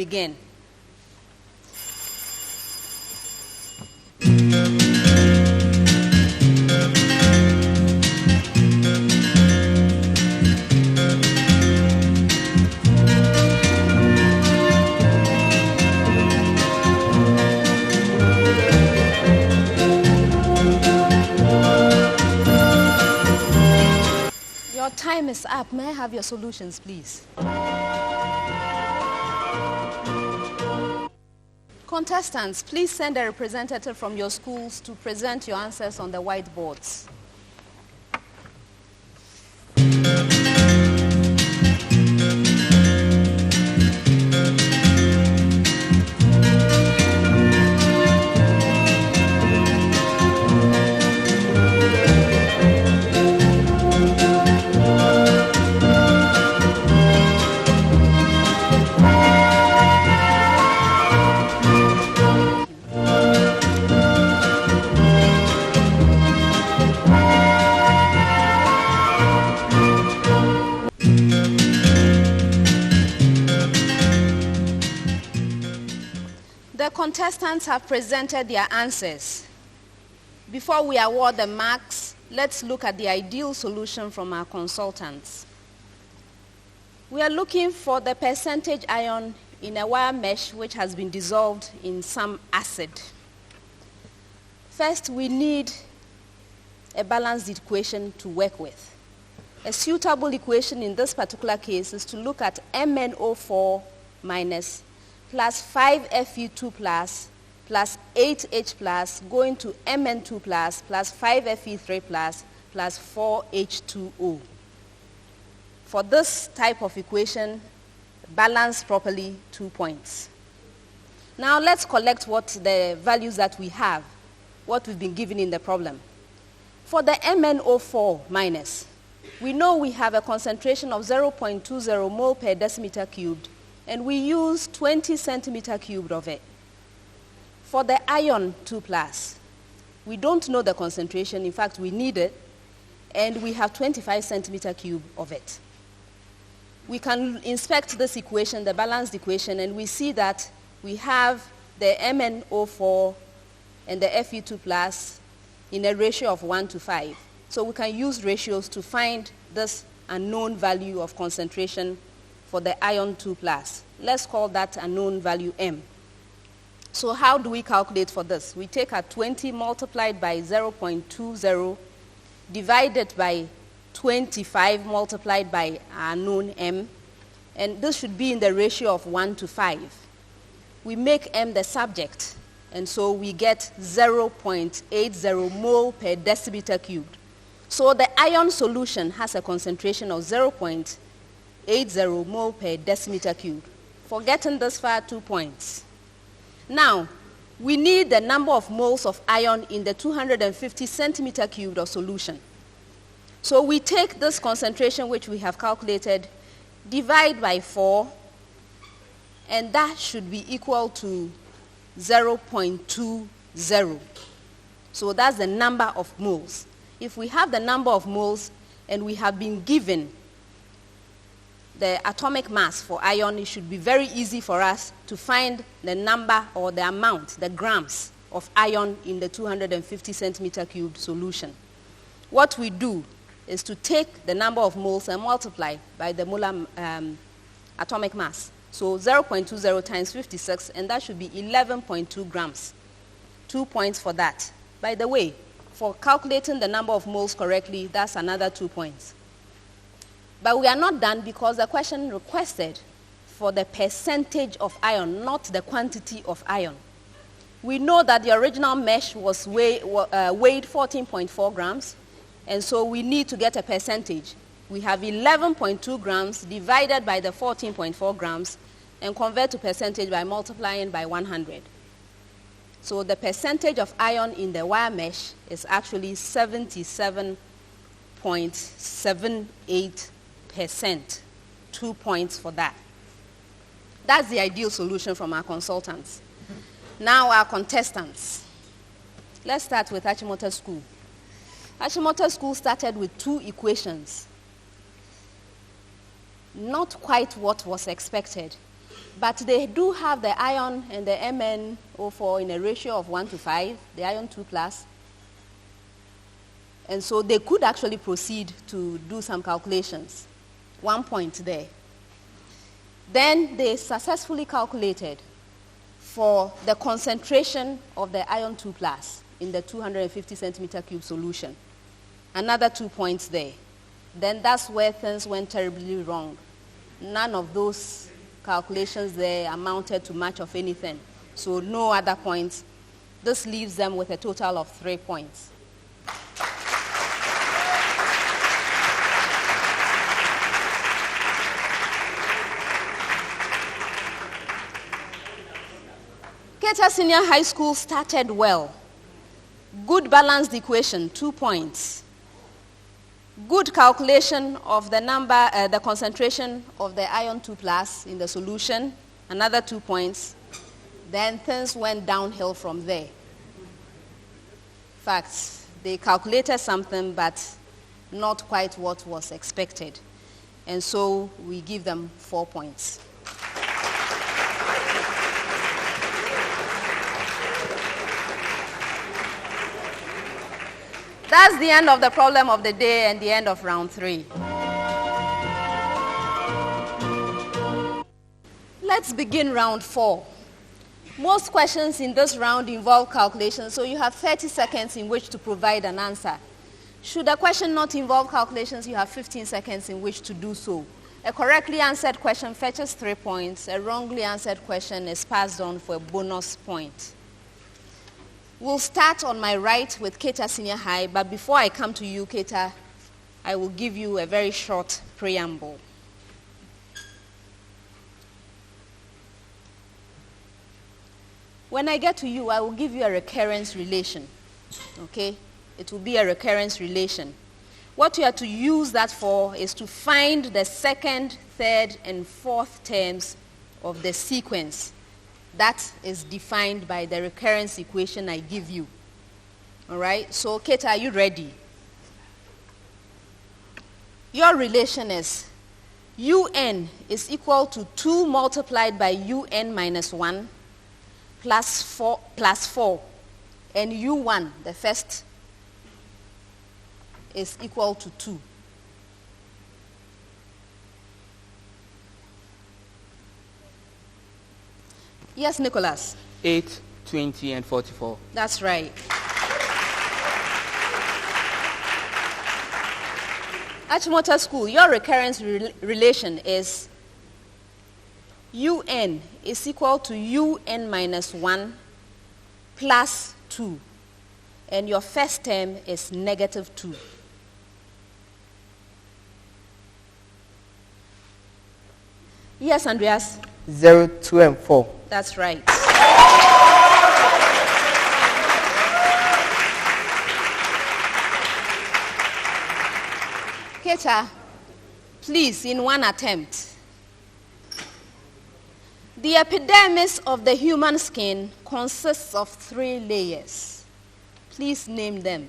begin. Your time is up. May I have your solutions, please? Contestants, please send a representative from your schools to present your answers on the whiteboards. The contestants have presented their answers. Before we award the marks, let's look at the ideal solution from our consultants. We are looking for the percentage ion in a wire mesh which has been dissolved in some acid. First, we need a balanced equation to work with. A suitable equation in this particular case is to look at MnO4 minus plus 5Fe2 plus 8H plus going to Mn2 plus 5Fe3 plus 4H2O. For this type of equation, balance properly 2 points. Now let's collect what the values that we have, what we've been given in the problem. For the MnO4 minus, we know we have a concentration of 0.20 mole per decimeter cubed, and we use 20 centimeter cubed of it. For the ion 2 plus, we don't know the concentration. In fact, we need it, and we have 25 centimeter cube of it. We can inspect this equation, the balanced equation, and we see that we have the MnO4 and the Fe2 plus in a ratio of 1 to 5. So we can use ratios to find this unknown value of concentration for the ion 2 plus. Let's call that unknown value M. So how do we calculate for this? We take our 20 multiplied by 0.20 divided by 25 multiplied by our known M, and this should be in the ratio of 1 to 5. We make M the subject, and so we get 0.80 mole per decimeter cubed. So the ion solution has a concentration of 0.80 mole per decimeter cubed. For getting this far, 2 points. Now, we need the number of moles of ion in the 250 centimeter cubed of solution. So we take this concentration which we have calculated, divide by 4, and that should be equal to 0.20. So that's the number of moles. If we have the number of moles and we have been given the atomic mass for ion, it should be very easy for us to find the number or the amount, the grams of ion in the 250 centimeter cubed solution. What we do is to take the number of moles and multiply by the molar atomic mass. So 0.20 times 56, and that should be 11.2 grams. 2 points for that. By the way, for calculating the number of moles correctly, that's another 2 points. But we are not done because the question requested for the percentage of ion, not the quantity of ion. We know that the original mesh was weighed 14.4 grams, and so we need to get a percentage. We have 11.2 grams divided by the 14.4 grams and convert to percentage by multiplying by 100. So the percentage of ion in the wire mesh is actually 77.78%. 2 points for that. That's the ideal solution from our consultants. Now our contestants. Let's start with Achimota School. Achimota School started with 2 equations. Not quite what was expected. But they do have the ion and the MnO4 in a ratio of 1 to 5, the ion 2 plus. And so they could actually proceed to do some calculations. 1 point there. Then they successfully calculated for the concentration of the ion 2 plus in the 250 centimeter cube solution. Another 2 points there. Then that's where things went terribly wrong. None of those calculations there amounted to much of anything. So no other points. This leaves them with a total of 3 points. Keta Senior High School started well. Good balanced equation, 2 points. Good calculation of the number, the concentration of the ion 2 plus in the solution, another 2 points. Then things went downhill from there. In fact, they calculated something, but not quite what was expected. And so we give them 4 points. That's the end of the problem of the day and the end of round 3. Let's begin round 4. Most questions in this round involve calculations, so you have 30 seconds in which to provide an answer. Should a question not involve calculations, you have 15 seconds in which to do so. A correctly answered question fetches 3 points. A wrongly answered question is passed on for a bonus point. We'll start on my right with Keta Senior High, but before I come to you, Keta, I will give you a very short preamble. When I get to you, I will give you a recurrence relation, okay? It will be a recurrence relation. What you have to use that for is to find the second, third, and fourth terms of the sequence. That is defined by the recurrence equation I give you. All right? So, Keta, are you ready? Your relation is UN is equal to 2 multiplied by UN minus 1 plus 4, and U1, the first, is equal to 2. Yes, Nicholas. 8, 20, and 44. That's right. Achimota School, your recurrence relation is UN is equal to UN minus 1 plus 2. And your first term is negative 2. Yes, Andreas. 0, 2, and 4. That's right. Keta, please, in one attempt. The epidermis of the human skin consists of 3 layers. Please name them.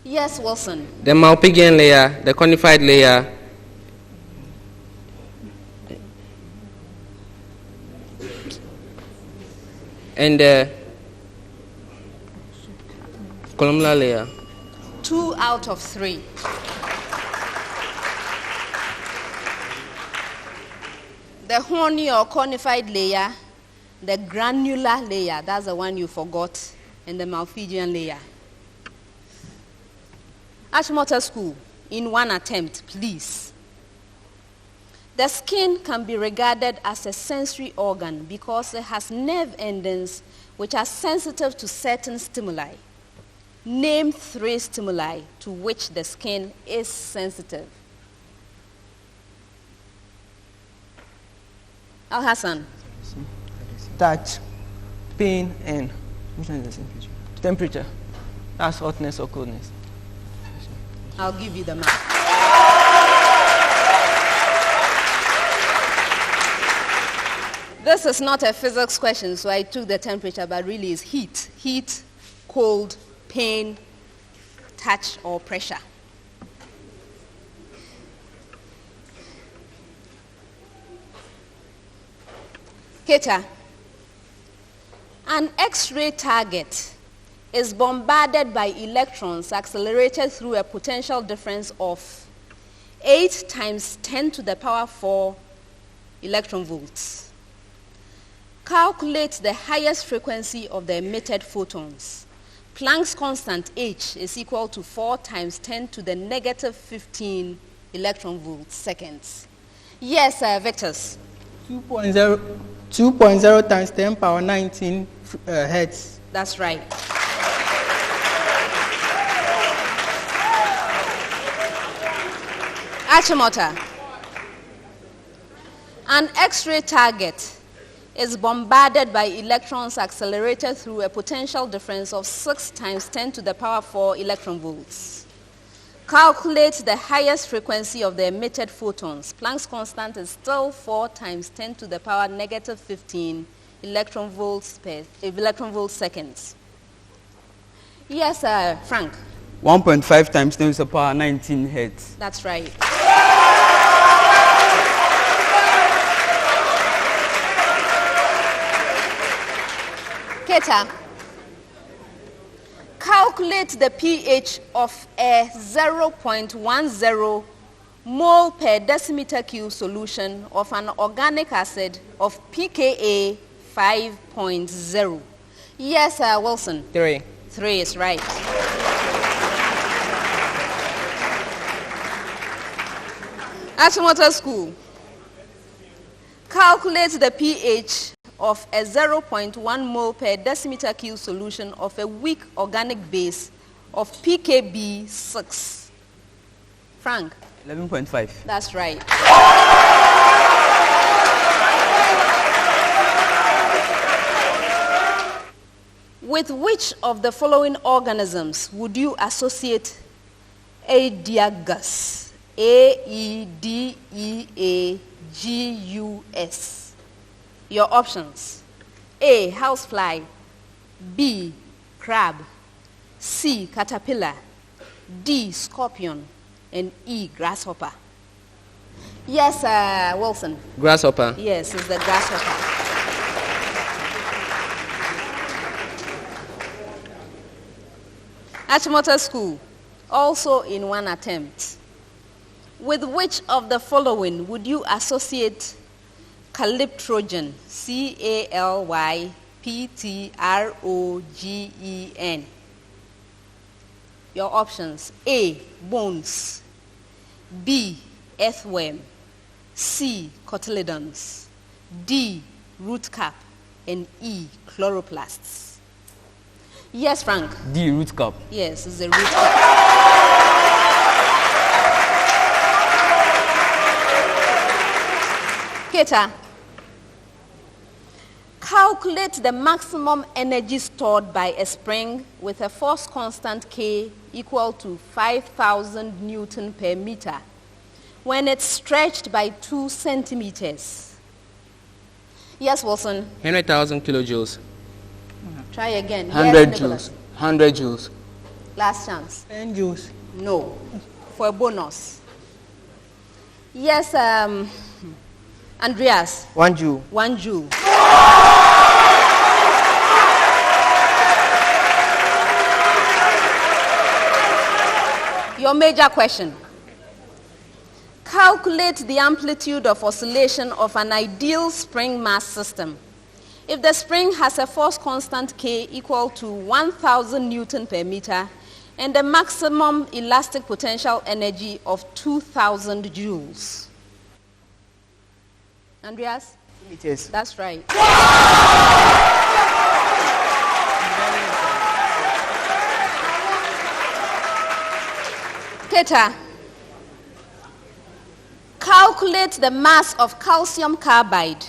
Yes, Wilson. The Malpighian layer, the conified layer, and the columnar layer. 2 out of 3. The horny or conified layer, the granular layer, that's the one you forgot, and the Malpighian layer. Achimota School, in one attempt, please. The skin can be regarded as a sensory organ because it has nerve endings which are sensitive to certain stimuli. Name 3 stimuli to which the skin is sensitive. Al Hassan. Touch, pain, and which one is the temperature? Temperature. That's hotness or coldness. I'll give you the mark. This is not a physics question, so I took the temperature, but really it's heat. Heat, cold, pain, touch, or pressure. Keta, an X-ray target is bombarded by electrons accelerated through a potential difference of 8 times 10 to the power 4 electron volts. Calculate the highest frequency of the emitted photons. Planck's constant H is equal to 4 times 10 to the negative 15 electron volts seconds. Yes, vectors. 2.0 times 10 power 19 hertz. That's right. Achimota. An X-ray target is bombarded by electrons accelerated through a potential difference of 6 times 10 to the power 4 electron volts. Calculate the highest frequency of the emitted photons. Planck's constant is still 4 times 10 to the power negative 15 electron volts seconds. Yes, Frank. 1.5 times 10 to the power 19 hertz. That's right. Keta, calculate the pH of a 0.10 mole per decimeter cube solution of an organic acid of pKa 5.0. Yes, Wilson. 3. 3 is right. Achimota School, calculate the pH of a 0.1 mole per decimeter cube solution of a weak organic base of pKb 6. Frank? 11.5. That's right. With which of the following organisms would you associate Aedeagus? Aedeagus. Your options: A, housefly, B, crab, C, caterpillar, D, scorpion, and E, grasshopper. Yes, Wilson. Grasshopper. Yes, it's the grasshopper. Achimota School, also in one attempt. With which of the following would you associate calyptrogen? Calyptrogen. Your options: A, bones, B, earthworm, C, cotyledons, D, root cap, and E, chloroplasts. Yes, Frank. D, root cap. Yes, it's a root cap. Keta, calculate the maximum energy stored by a spring with a force constant K equal to 5,000 Newton per meter when it's stretched by 2 centimeters. Yes, Wilson. 100,000 kilojoules. Try again. 100 yes, joules. 100 joules. Last chance. 10 joules. No. For a bonus. Yes, Andreas. 1 joule. 1 joule. Your major question. Calculate the amplitude of oscillation of an ideal spring mass system. If the spring has a force constant K equal to 1,000 Newton per meter and a maximum elastic potential energy of 2,000 joules. Andreas? Meters. That's right. Keta, calculate the mass of calcium carbide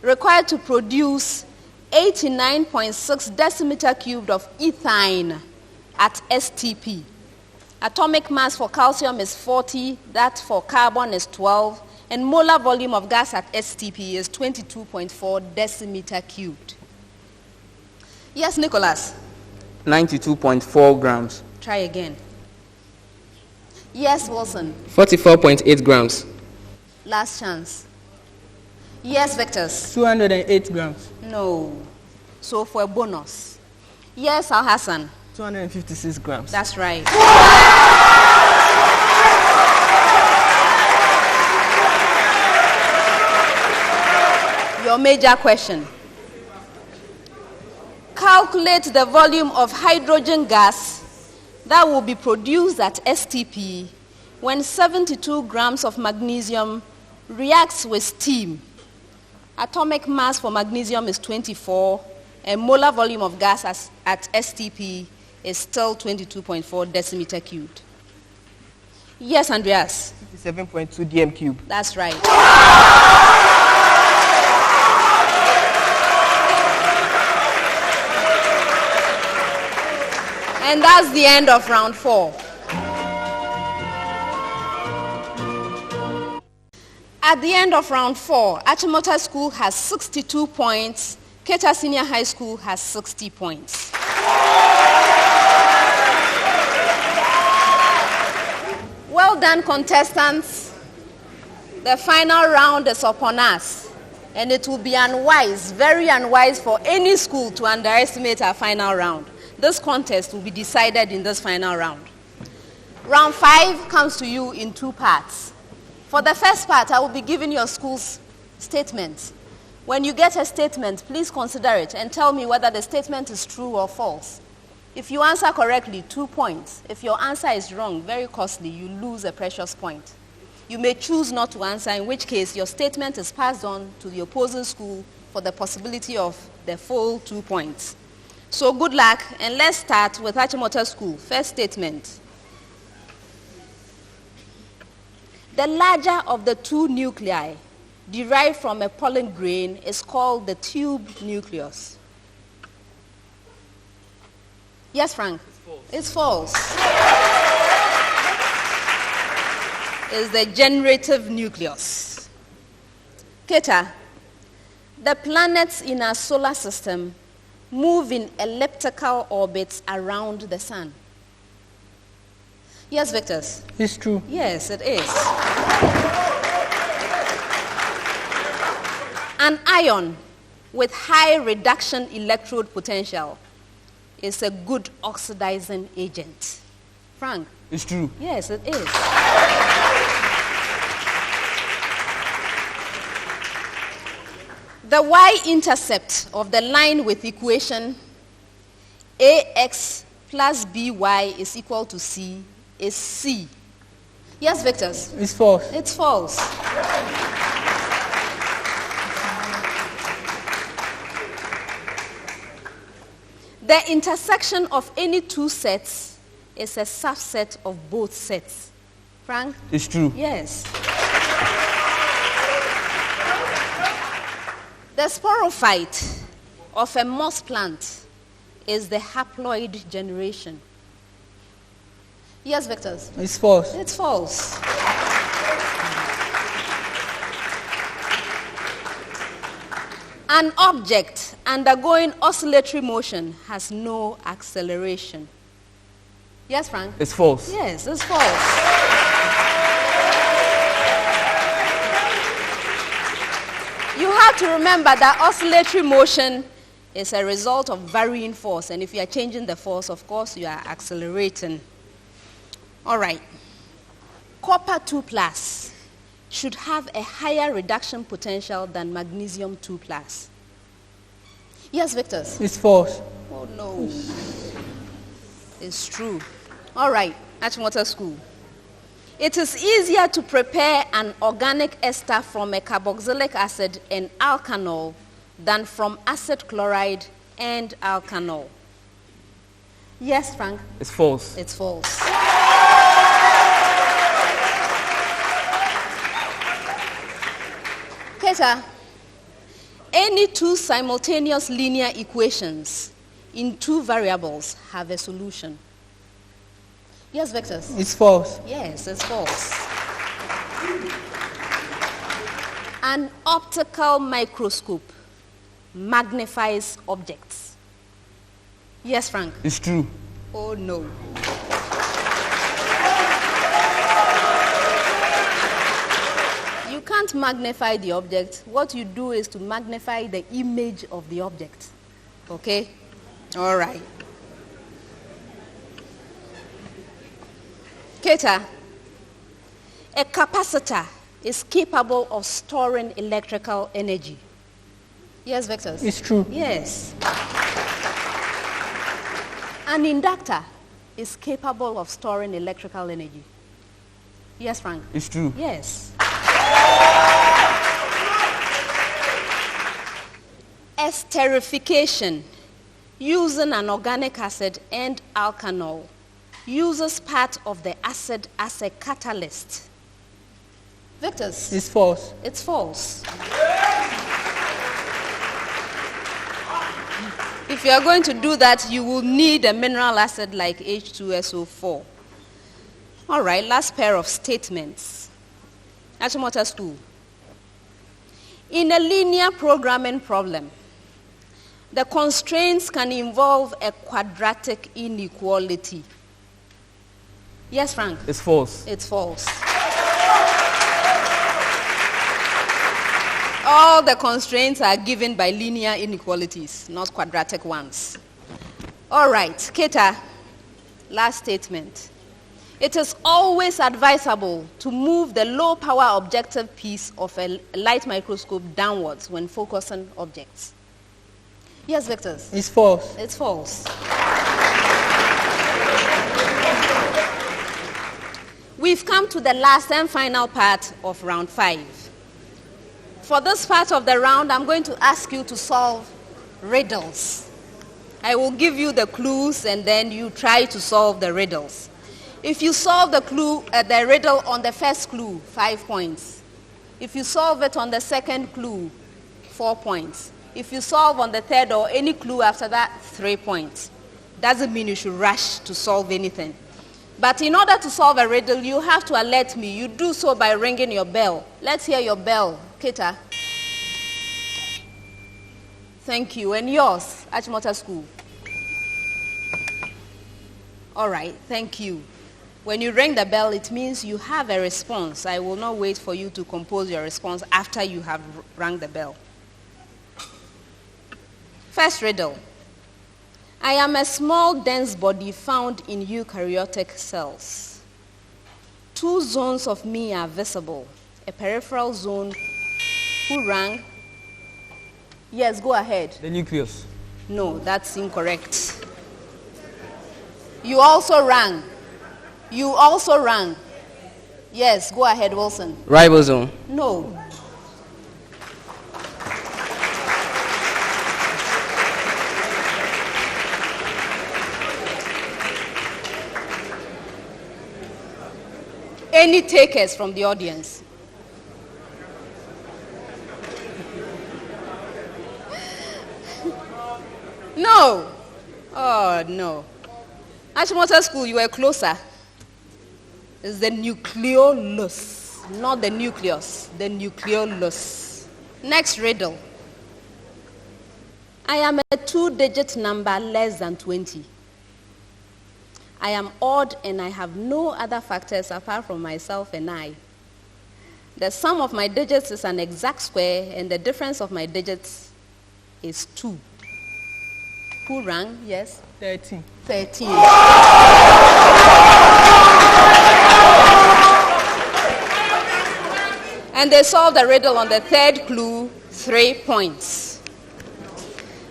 required to produce 89.6 decimeter cubed of ethine at STP. Atomic mass for calcium is 40, that for carbon is 12, and molar volume of gas at STP is 22.4 decimeter cubed. Yes, Nicholas. 92.4 grams. Try again. Yes, Wilson. 44.8 grams. Last chance. Yes, Victors. 208 grams. No. So for a bonus. Yes, Al Hassan. 256 grams. That's right. Your major question. Calculate the volume of hydrogen gas that will be produced at STP when 72 grams of magnesium reacts with steam. Atomic mass for magnesium is 24, and molar volume of gas at STP is still 22.4 decimeter cubed. Yes, Andreas? 57.2 dm cube. That's right. And that's the end of round 4. At the end of round 4, Achimota School has 62 points. Keta Senior High School has 60 points. Well done, contestants. The final round is upon us. And it will be unwise, very unwise for any school to underestimate our final round. This contest will be decided in this final round. Round 5 comes to you in 2 parts. For the first part, I will be giving your school's statement. When you get a statement, please consider it and tell me whether the statement is true or false. If you answer correctly, 2 points. If your answer is wrong, very costly, you lose a precious point. You may choose not to answer, in which case your statement is passed on to the opposing school for the possibility of the full 2 points. So good luck, and let's start with Achimota School. First statement. The larger of the 2 nuclei derived from a pollen grain is called the tube nucleus. Yes, Frank? It's false. It's the generative nucleus. Keta, the planets in our solar system move in elliptical orbits around the sun. Yes, Victors? It's true. Yes, it is. An ion with high reduction electrode potential is a good oxidizing agent. Frank? It's true. Yes, it is. The y-intercept of the line with equation ax plus by is equal to c is c. Yes, Victors? It's false. It's false. The intersection of any 2 sets is a subset of both sets. Frank? It's true. Yes. The sporophyte of a moss plant is the haploid generation. Yes, Victors? It's false. It's false. An object undergoing oscillatory motion has no acceleration. Yes, Frank? It's false. Yes, it's false. You have to remember that oscillatory motion is a result of varying force, and if you are changing the force, of course, you are accelerating. All right. Copper 2 plus should have a higher reduction potential than magnesium 2 plus. Yes, Victors? It's false. Oh, no. It's true. All right, Achimota School. It is easier to prepare an organic ester from a carboxylic acid and alkanol than from acid chloride and alkanol. Yes, Frank? It's false. It's false. Keta, any 2 simultaneous linear equations in 2 variables have a solution. Yes, Victors? It's false. Yes, it's false. An optical microscope magnifies objects. Yes, Frank? It's true. Oh, no. You you can't magnify the object, what you do is to magnify the image of the object. Okay? All right. Keta, a capacitor is capable of storing electrical energy. Yes, Vectors? It's true. Yes. An inductor is capable of storing electrical energy. Yes, Frank? It's true. Yes. Esterification using an organic acid and alkanol uses part of the acid as a catalyst. Vectors? It's false. It's false. If you are going to do that, you will need a mineral acid like H2SO4. All right, last pair of statements. Achimota School. In a linear programming problem, the constraints can involve a quadratic inequality. Yes, Frank? It's false. It's false. All the constraints are given by linear inequalities, not quadratic ones. All right, Keta, last statement. It is always advisable to move the low power objective piece of a light microscope downwards when focusing objects. Yes, Vectors? It's false. It's false. We've come to the last and final part of round 5. For this part of the round, I'm going to ask you to solve riddles. I will give you the clues and then you try to solve the riddles. If you solve the riddle on the first clue, 5 points. If you solve it on the second clue, 4 points. If you solve on the third or any clue after that, 3 points. Doesn't mean you should rush to solve anything. But in order to solve a riddle, you have to alert me. You do so by ringing your bell. Let's hear your bell, Keta. Thank you. And yours, Achimota School. All right, thank you. When you ring the bell, it means you have a response. I will not wait for you to compose your response after you have rung the bell. First riddle. I am a small, dense body found in eukaryotic cells. 2 zones of me are visible. A peripheral zone. Who rang? Yes, go ahead. The nucleus. No, that's incorrect. You also rang. You also rang. Yes, go ahead, Wilson. Ribosome. No. Any takers from the audience? No. Oh, no. Achimota School, you were closer. It's the nucleolus, not the nucleus, the nucleolus. Next riddle. I am a 2-digit number less than 20. I am odd and I have no other factors apart from myself and I. The sum of my digits is an exact square and the difference of my digits is 2. Who rang? Yes? 13. 13. And they solved the riddle on the third clue, 3 points.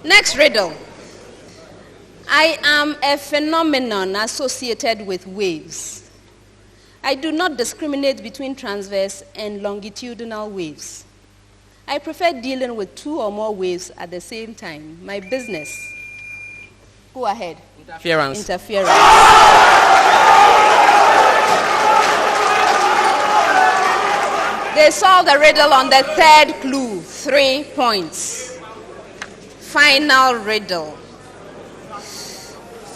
Next riddle. I am a phenomenon associated with waves. I do not discriminate between transverse and longitudinal waves. I prefer dealing with 2 or more waves at the same time. My business. Go ahead. Interference. Interference. They solved the riddle on the third clue, 3 points. Final riddle.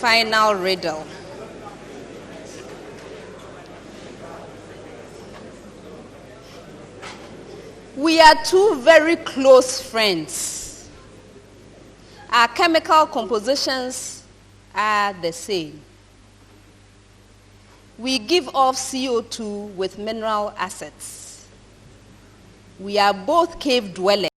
Final riddle. We are 2 very close friends. Our chemical compositions are the same. We give off CO2 with mineral acids. We are both cave dwellers.